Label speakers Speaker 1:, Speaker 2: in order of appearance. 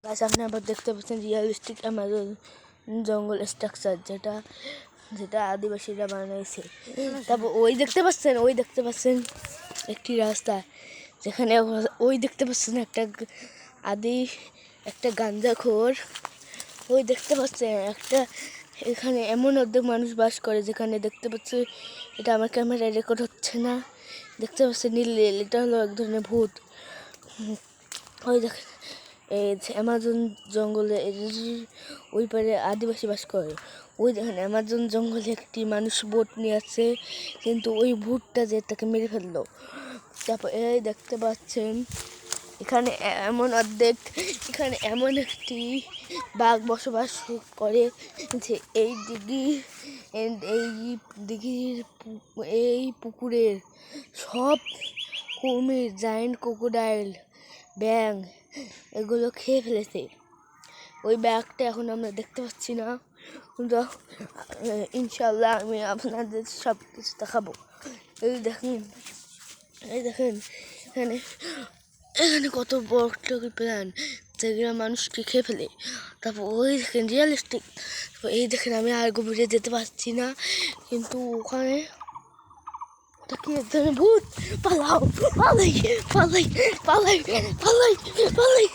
Speaker 1: গাছ আপনি আবার দেখতে পাচ্ছেন রিয়েলিস্টিক অ্যামাজন জঙ্গল স্ট্রাকচার, যেটা যেটা আদিবাসীরা বানাইছে। তারপর ওই দেখতে পাচ্ছেন একটি রাস্তা, যেখানে ওই দেখতে পাচ্ছেন একটা গাঞ্জাখোর। ওই দেখতে পাচ্ছেন এখানে এমন অর্ধেক মানুষ বাস করে, যেখানে দেখতে পাচ্ছি, এটা আমার ক্যামেরায় রেকর্ড হচ্ছে না, দেখতে পাচ্ছি নীল, এটা হলো এক ধরনের ভূত। ওই দেখেন এই অ্যামাজন জঙ্গলে ওই পারে আদিবাসী বাস করে। ওই দেখেন অ্যামাজন জঙ্গলে একটি মানুষ বোট নিয়ে আসছে, কিন্তু ওই ভূতটা যে তাকে মেরে ফেললো। তারপর এই দেখতে পাচ্ছেন এখানে এমন একটি বাঘ বসবাস করে, যে এই দিঘির এই পুকুরের সব কুমির, জায়ান্ট ক্রোকোডাইল, ব্যাঙ এগুলো খেয়ে ফেলেছে। ওই ব্যাগটা এখন আমরা দেখতে পাচ্ছি না, কিন্তু ইনশাল্লাহ আমি আপনাদের সব কিছু দেখাবো। এই দেখেন এখানে কত বড় প্ল্যান, যেগুলো মানুষকে খেয়ে ফেলে। তারপর ওই দেখেন রিয়েলিস্টিক। এই দেখেন আমি আর গভীরে যেতে পারছি না, কিন্তু ওখানে কি এক ধরনের ভূত। পালাও, পালাই পালাই পালাই পালাই পালাই।